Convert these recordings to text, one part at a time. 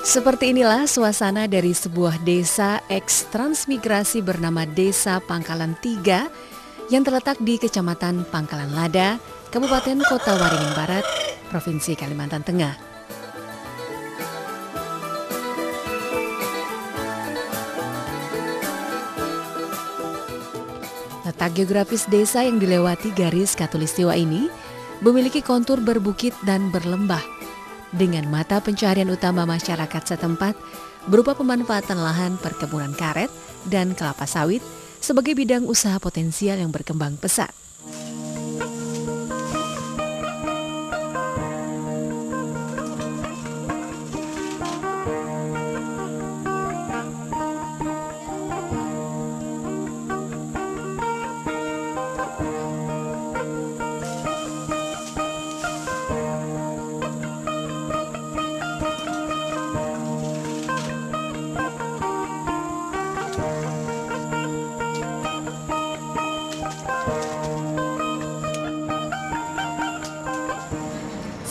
Seperti inilah suasana dari sebuah desa eks-transmigrasi bernama Desa Pangkalan 3 yang terletak di Kecamatan Pangkalan Lada, Kabupaten Kota Waringin Barat, Provinsi Kalimantan Tengah. Letak geografis desa yang dilewati garis khatulistiwa ini memiliki kontur berbukit dan berlembah, dengan mata pencaharian utama masyarakat setempat berupa pemanfaatan lahan perkebunan karet dan kelapa sawit sebagai bidang usaha potensial yang berkembang pesat.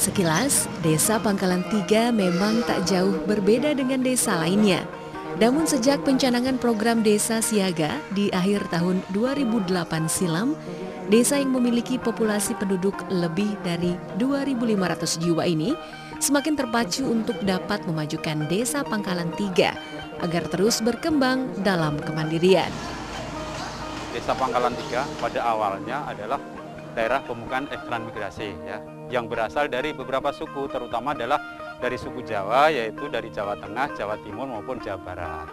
Sekilas, Desa Pangkalan 3 memang tak jauh berbeda dengan desa lainnya. Namun sejak pencanangan program Desa Siaga di akhir tahun 2008 silam, desa yang memiliki populasi penduduk lebih dari 2.500 jiwa ini semakin terpacu untuk dapat memajukan Desa Pangkalan 3 agar terus berkembang dalam kemandirian. Desa Pangkalan 3 pada awalnya adalah daerah pembukaan eks-transmigrasi ya, yang berasal dari beberapa suku, terutama adalah dari suku Jawa, yaitu dari Jawa Tengah, Jawa Timur maupun Jawa Barat.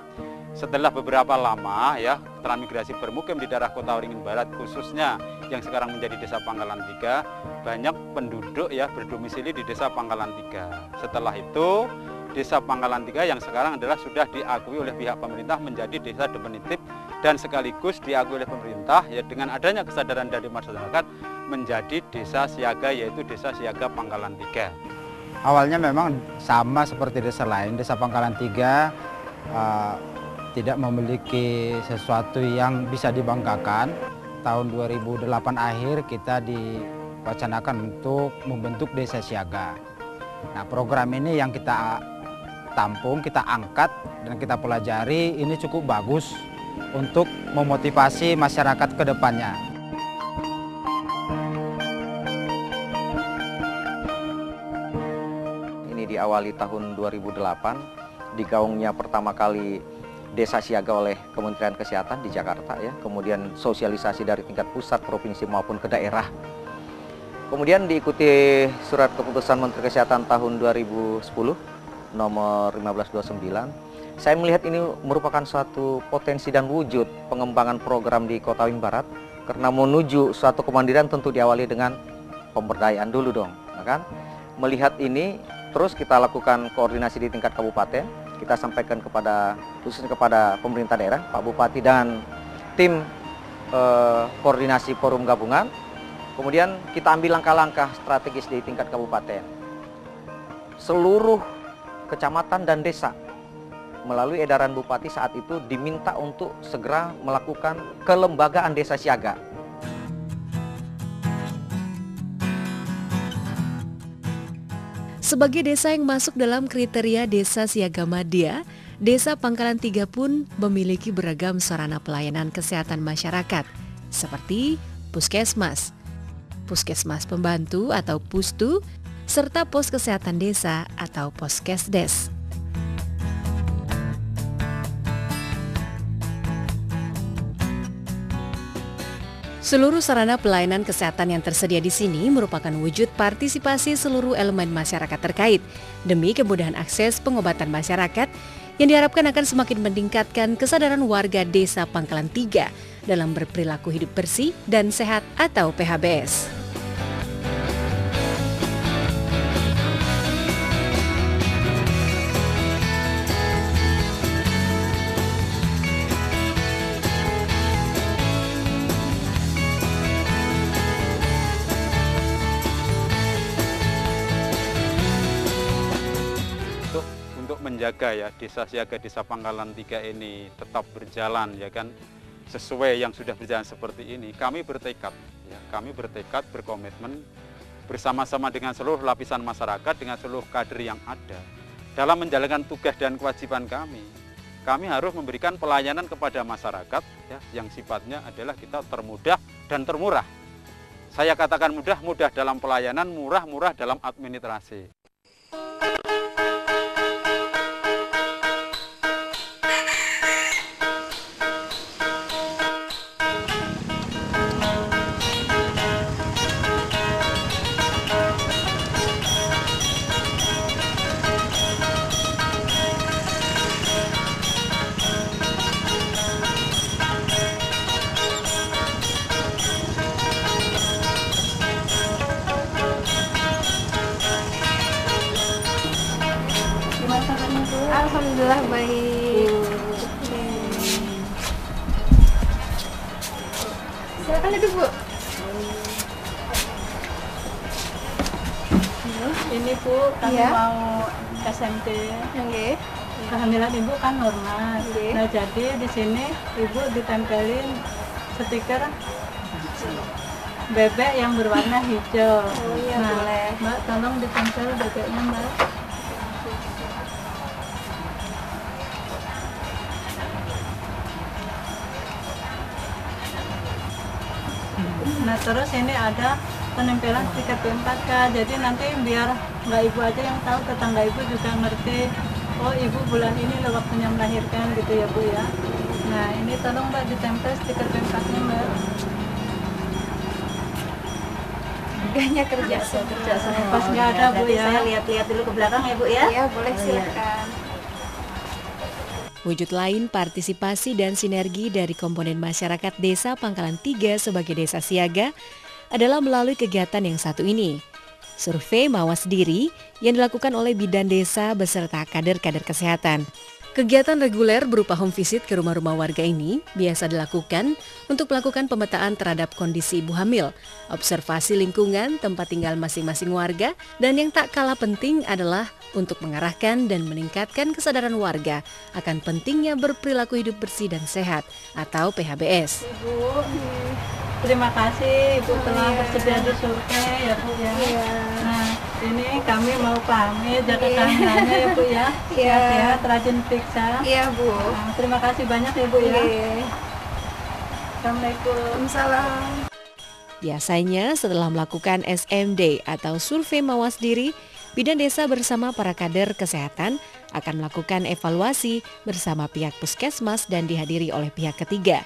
Setelah beberapa lama ya transmigrasi bermukim di daerah Kota Waringin Barat, khususnya yang sekarang menjadi Desa Pangkalan 3, banyak penduduk ya berdomisili di Desa Pangkalan 3. Setelah itu Desa Pangkalan 3 yang sekarang adalah sudah diakui oleh pihak pemerintah menjadi desa definitif dan sekaligus diakui oleh pemerintah ya dengan adanya kesadaran dari masyarakat menjadi desa siaga, yaitu Desa Siaga Pangkalan 3. Awalnya memang sama seperti desa lain, Desa Pangkalan 3 tidak memiliki sesuatu yang bisa dibanggakan. Tahun 2008 akhir kita diwacanakan untuk membentuk Desa Siaga. Nah, program ini yang kita tampung, kita angkat dan kita pelajari, ini cukup bagus untuk memotivasi masyarakat ke depannya. Ini diawali tahun 2008, digaungnya pertama kali Desa Siaga oleh Kementerian Kesehatan di Jakarta ya, kemudian sosialisasi dari tingkat pusat, provinsi maupun ke daerah. Kemudian diikuti surat keputusan Menteri Kesehatan tahun 2010 nomor 1529. Saya melihat ini merupakan suatu potensi dan wujud pengembangan program di Kota Waringin Barat, karena menuju suatu kemandirian tentu diawali dengan pemberdayaan dulu dong, kan? Melihat ini terus kita lakukan koordinasi di tingkat kabupaten, kita sampaikan kepada khususnya kepada pemerintah daerah, Pak Bupati dan tim koordinasi forum gabungan. Kemudian kita ambil langkah-langkah strategis di tingkat kabupaten. Seluruh kecamatan dan desa melalui edaran Bupati saat itu diminta untuk segera melakukan kelembagaan Desa Siaga. Sebagai desa yang masuk dalam kriteria Desa Siaga Madya, Desa Pangkalan 3 pun memiliki beragam sarana pelayanan kesehatan masyarakat, seperti puskesmas, puskesmas pembantu atau pustu, serta pos kesehatan desa atau poskesdes. Seluruh sarana pelayanan kesehatan yang tersedia di sini merupakan wujud partisipasi seluruh elemen masyarakat terkait demi kemudahan akses pengobatan masyarakat yang diharapkan akan semakin meningkatkan kesadaran warga Desa Pangkalan 3 dalam berperilaku hidup bersih dan sehat atau PHBS. Menjaga ya Desa Siaga Desa Pangkalan 3 ini tetap berjalan ya kan sesuai yang sudah berjalan seperti ini, kami bertekad, ya, kami bertekad, berkomitmen bersama-sama dengan seluruh lapisan masyarakat, dengan seluruh kader yang ada dalam menjalankan tugas dan kewajiban kami. Kami harus memberikan pelayanan kepada masyarakat, ya, yang sifatnya adalah kita termudah dan termurah. Saya katakan mudah dalam pelayanan, murah dalam administrasi. Alhamdulillah baik. Silakan duduk, Bu. Ini Bu, kami Iya. mau SMT. Oke. Kehamilan Ibu kan normal. Oke. Nah, jadi di sini Ibu ditempelin stiker bebek yang berwarna hijau. Oh iya, nah, boleh. Mbak, tolong ditempel bebeknya, Mbak. Nah, terus ini ada penempelan stiker P4K. Jadi nanti biar nggak Ibu aja yang tahu, tetangga Ibu juga ngerti. Oh, Ibu bulan ini loh waktunya melahirkan gitu ya, Bu ya. Nah, ini tolong Mbak ditempel stiker P4-nya, Mbak. Gaknya kerja semua. Pas nggak ada, Bu ya. Saya lihat-lihat dulu ke belakang ya, Bu ya. Iya, boleh silakan. Wujud lain partisipasi dan sinergi dari komponen masyarakat Desa Pangkalan 3 sebagai desa siaga adalah melalui kegiatan yang satu ini. Survei mawas diri yang dilakukan oleh bidan desa beserta kader-kader kesehatan. Kegiatan reguler berupa home visit ke rumah-rumah warga ini biasa dilakukan untuk melakukan pemetaan terhadap kondisi ibu hamil, observasi lingkungan tempat tinggal masing-masing warga, dan yang tak kalah penting adalah untuk mengarahkan dan meningkatkan kesadaran warga akan pentingnya berperilaku hidup bersih dan sehat atau PHBS. Ibu, terima kasih Ibu telah bersedia di survei ya, Bu ya. Nah, ini kami mau pamit, jaga kehamilannya ya, Bu ya. Sehat-sehat, rajin periksa. Iya, Bu. Nah, terima kasih banyak ya, Bu ya. Assalamualaikum. Waalaikumsalam. Biasanya setelah melakukan SMD atau survei mawas diri, bidan desa bersama para kader kesehatan akan melakukan evaluasi bersama pihak puskesmas dan dihadiri oleh pihak ketiga.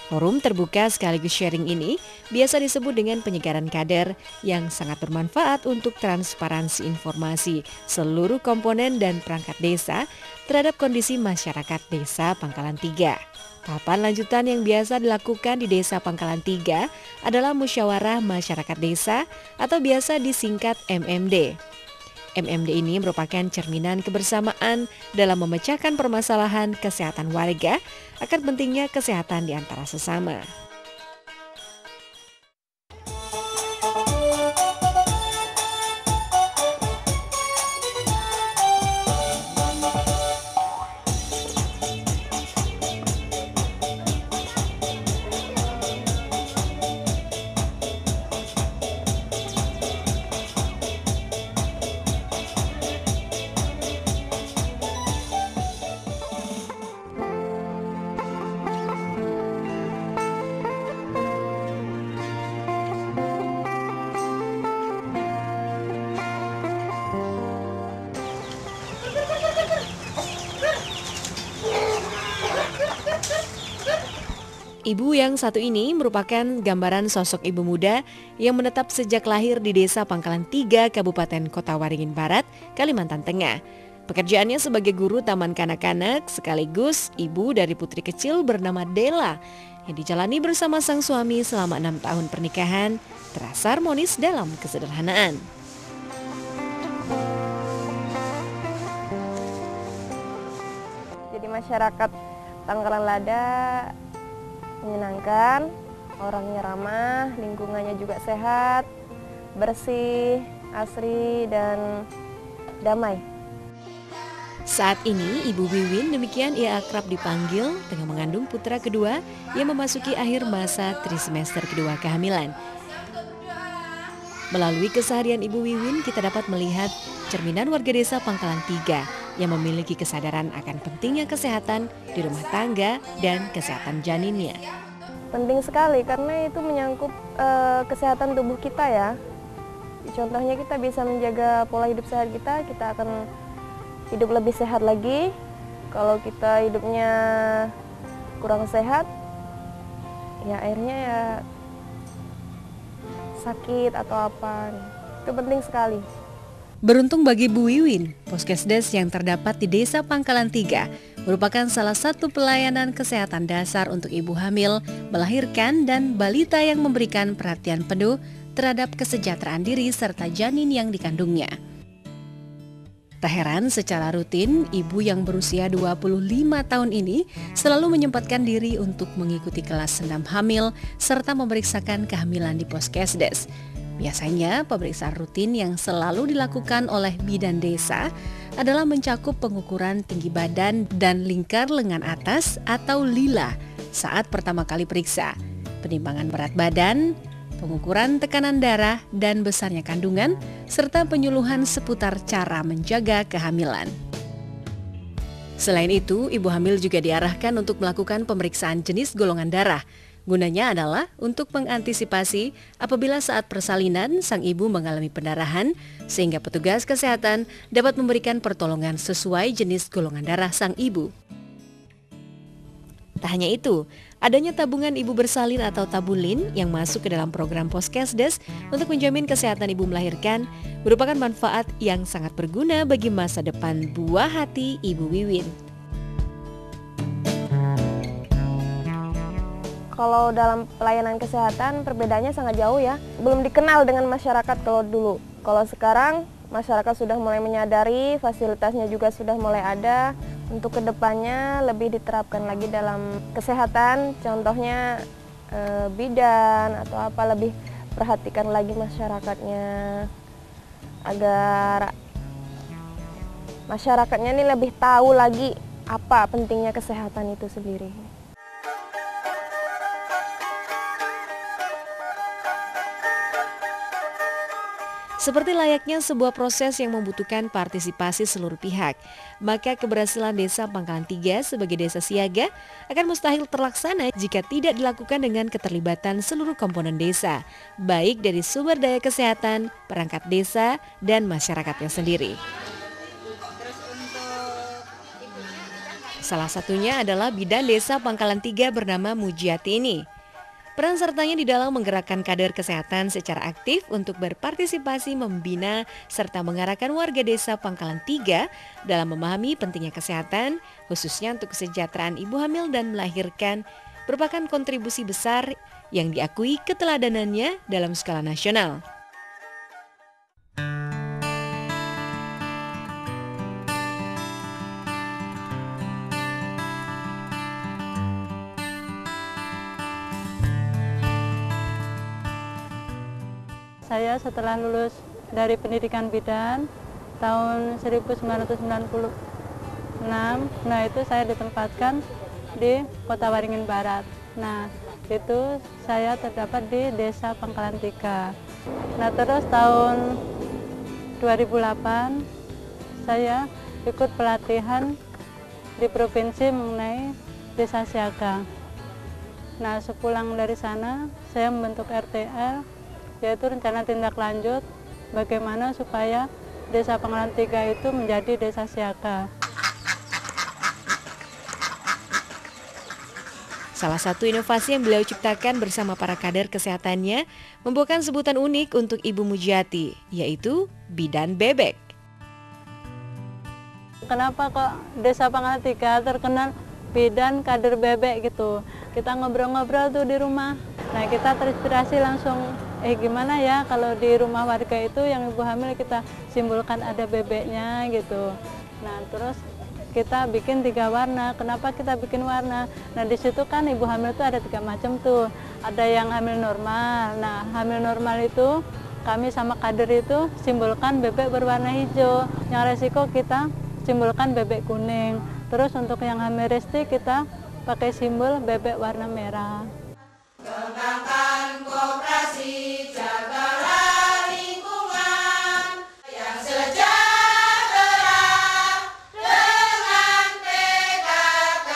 Forum terbuka sekaligus sharing ini biasa disebut dengan penyegaran kader yang sangat bermanfaat untuk transparansi informasi seluruh komponen dan perangkat desa terhadap kondisi masyarakat Desa Pangkalan 3. Tahapan lanjutan yang biasa dilakukan di Desa Pangkalan 3 adalah musyawarah masyarakat desa atau biasa disingkat MMD. MMD ini merupakan cerminan kebersamaan dalam memecahkan permasalahan kesehatan warga akan pentingnya kesehatan di antara sesama. Ibu yang satu ini merupakan gambaran sosok ibu muda yang menetap sejak lahir di Desa Pangkalan 3, Kabupaten Kota Waringin Barat, Kalimantan Tengah. Pekerjaannya sebagai guru taman kanak-kanak sekaligus ibu dari putri kecil bernama Della yang dijalani bersama sang suami selama 6 tahun pernikahan terasa harmonis dalam kesederhanaan. Jadi masyarakat Pangkalan Lada menyenangkan, orangnya ramah, lingkungannya juga sehat, bersih, asri, dan damai. Saat ini Ibu Wiwin, demikian ia akrab dipanggil, tengah mengandung putra kedua yang memasuki akhir masa trimester kedua kehamilan. Melalui keseharian Ibu Wiwin, kita dapat melihat cerminan warga desa Pangkalan Tiga yang memiliki kesadaran akan pentingnya kesehatan di rumah tangga dan kesehatan janinnya. Penting sekali karena itu menyangkut kesehatan tubuh kita ya. Contohnya kita bisa menjaga pola hidup sehat kita akan hidup lebih sehat lagi. Kalau kita hidupnya kurang sehat, ya akhirnya ya sakit atau apa. Itu penting sekali. Beruntung bagi Bu Wiwin, Puskesdes yang terdapat di Desa Pangkalan Tiga merupakan salah satu pelayanan kesehatan dasar untuk ibu hamil, melahirkan, dan balita yang memberikan perhatian penuh terhadap kesejahteraan diri serta janin yang dikandungnya. Tak heran secara rutin, ibu yang berusia 25 tahun ini selalu menyempatkan diri untuk mengikuti kelas senam hamil serta memeriksakan kehamilan di Puskesdes. Biasanya pemeriksaan rutin yang selalu dilakukan oleh bidan desa adalah mencakup pengukuran tinggi badan dan lingkar lengan atas atau lila saat pertama kali periksa, penimbangan berat badan, pengukuran tekanan darah dan besarnya kandungan, serta penyuluhan seputar cara menjaga kehamilan. Selain itu, ibu hamil juga diarahkan untuk melakukan pemeriksaan jenis golongan darah. Gunanya adalah untuk mengantisipasi apabila saat persalinan sang ibu mengalami pendarahan, sehingga petugas kesehatan dapat memberikan pertolongan sesuai jenis golongan darah sang ibu. Tak hanya itu, adanya tabungan ibu bersalin atau tabulin yang masuk ke dalam program Puskesdes untuk menjamin kesehatan ibu melahirkan merupakan manfaat yang sangat berguna bagi masa depan buah hati Ibu Wiwin. Kalau dalam pelayanan kesehatan perbedaannya sangat jauh ya. Belum dikenal dengan masyarakat kalau dulu. Kalau sekarang masyarakat sudah mulai menyadari, fasilitasnya juga sudah mulai ada. Untuk kedepannya lebih diterapkan lagi dalam kesehatan, contohnya bidan atau apa, lebih perhatikan lagi masyarakatnya agar masyarakatnya ini lebih tahu lagi apa pentingnya kesehatan itu sendiri. Seperti layaknya sebuah proses yang membutuhkan partisipasi seluruh pihak, maka keberhasilan Desa Pangkalan Tiga sebagai desa siaga akan mustahil terlaksana jika tidak dilakukan dengan keterlibatan seluruh komponen desa, baik dari sumber daya kesehatan, perangkat desa, dan masyarakatnya sendiri. Salah satunya adalah bidan Desa Pangkalan Tiga bernama Mujiati ini. Peran sertanya di dalam menggerakkan kader kesehatan secara aktif untuk berpartisipasi membina serta mengarahkan warga desa Pangkalan Tiga dalam memahami pentingnya kesehatan, khususnya untuk kesejahteraan ibu hamil dan melahirkan, merupakan kontribusi besar yang diakui keteladanannya dalam skala nasional. Saya setelah lulus dari pendidikan bidan tahun 1996, nah itu saya ditempatkan di Kota Waringin Barat. Nah itu saya terdapat di Desa Pangkalan Tiga. Nah terus tahun 2008 saya ikut pelatihan di provinsi mengenai desa siaga. Nah sepulang dari sana saya membentuk RTL, yaitu rencana tindak lanjut bagaimana supaya Desa Pangkalan Tiga itu menjadi desa siaga. Salah satu inovasi yang beliau ciptakan bersama para kader kesehatannya membuahkan sebutan unik untuk Ibu Mujiati, yaitu bidan bebek. Kenapa kok Desa Pangkalan Tiga terkenal bidan kader bebek gitu? Kita ngobrol-ngobrol tuh di rumah. Nah kita terinspirasi langsung, gimana ya kalau di rumah warga itu yang ibu hamil kita simbolkan ada bebeknya gitu. Nah terus kita bikin 3 warna. Kenapa kita bikin warna? Nah di situ kan ibu hamil itu ada 3 macam tuh. Ada yang hamil normal. Nah hamil normal itu kami sama kader itu simbolkan bebek berwarna hijau. Yang resiko kita simbolkan bebek kuning. Terus untuk yang hameristi kita pakai simbol bebek warna merah. Kembangkan koperasi, jagalah lingkungan yang sejahtera dengan PKK.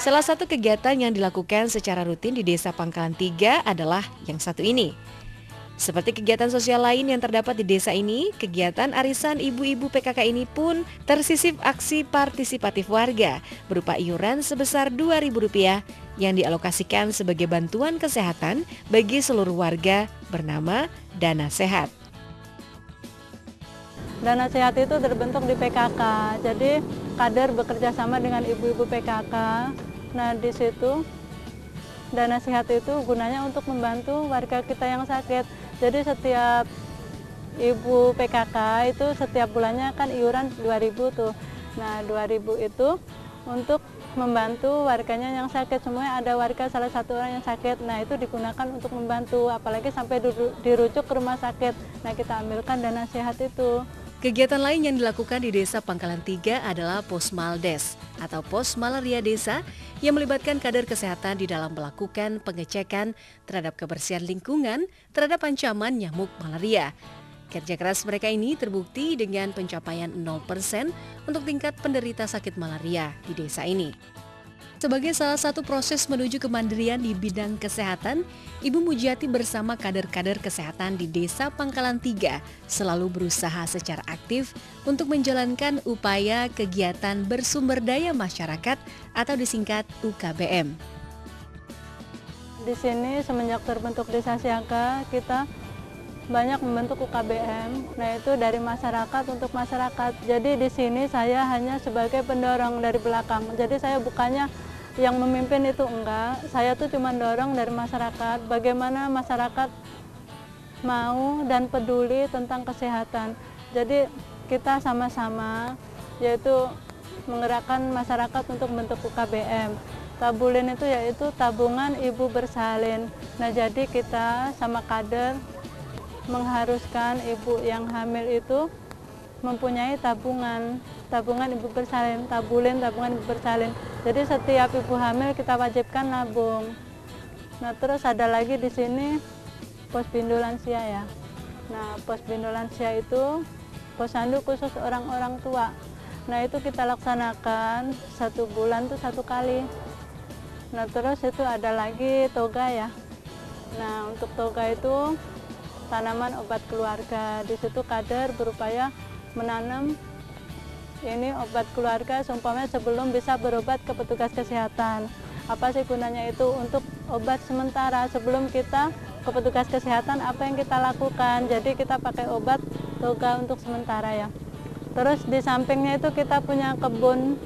Salah satu kegiatan yang dilakukan secara rutin di Desa Pangkalan 3 adalah yang satu ini. Seperti kegiatan sosial lain yang terdapat di desa ini, kegiatan arisan ibu-ibu PKK ini pun tersisip aksi partisipatif warga berupa iuran sebesar Rp2.000 yang dialokasikan sebagai bantuan kesehatan bagi seluruh warga bernama Dana Sehat. Dana Sehat itu terbentuk di PKK, jadi kader bekerja sama dengan ibu-ibu PKK. Nah di situ Dana Sehat itu gunanya untuk membantu warga kita yang sakit. Jadi setiap ibu PKK itu setiap bulannya kan iuran 2.000 tuh. Nah 2.000 itu untuk membantu warganya yang sakit. Semuanya ada warga salah satu orang yang sakit. Nah itu digunakan untuk membantu, apalagi sampai dirujuk ke rumah sakit. Nah kita ambilkan Dana Sehat itu. Kegiatan lain yang dilakukan di Desa Pangkalan 3 adalah Posmaldes atau Pos Malaria Desa yang melibatkan kader kesehatan di dalam melakukan pengecekan terhadap kebersihan lingkungan terhadap ancaman nyamuk malaria. Kerja keras mereka ini terbukti dengan pencapaian 0% untuk tingkat penderita sakit malaria di desa ini. Sebagai salah satu proses menuju kemandirian di bidang kesehatan, Ibu Mujiati bersama kader-kader kesehatan di Desa Pangkalan 3 selalu berusaha secara aktif untuk menjalankan upaya kegiatan bersumber daya masyarakat atau disingkat UKBM. Di sini semenjak terbentuk Desa Siaga, kita banyak membentuk UKBM. Nah itu dari masyarakat untuk masyarakat. Jadi di sini saya hanya sebagai pendorong dari belakang. Jadi saya bukannya yang memimpin itu enggak, saya tuh cuma dorong dari masyarakat, bagaimana masyarakat mau dan peduli tentang kesehatan. Jadi kita sama-sama yaitu menggerakkan masyarakat untuk membentuk UKBM. Tabulin itu yaitu tabungan ibu bersalin. Nah jadi kita sama kader mengharuskan ibu yang hamil itu mempunyai tabungan ibu bersalin, tabulin tabungan ibu bersalin. Jadi setiap ibu hamil kita wajibkan nabung. Nah terus ada lagi di sini Posbindu Lansia ya. Nah Posbindu Lansia itu posyandu khusus orang-orang tua. Nah itu kita laksanakan 1 bulan tuh 1 kali. Nah terus itu ada lagi toga ya. Nah untuk toga itu tanaman obat keluarga. Di situ kader berupaya menanam ini obat keluarga seumpamanya sebelum bisa berobat ke petugas kesehatan. Apa sih gunanya itu? Untuk obat sementara sebelum kita ke petugas kesehatan, apa yang kita lakukan? Jadi kita pakai obat toga untuk sementara ya. Terus di sampingnya itu kita punya kebun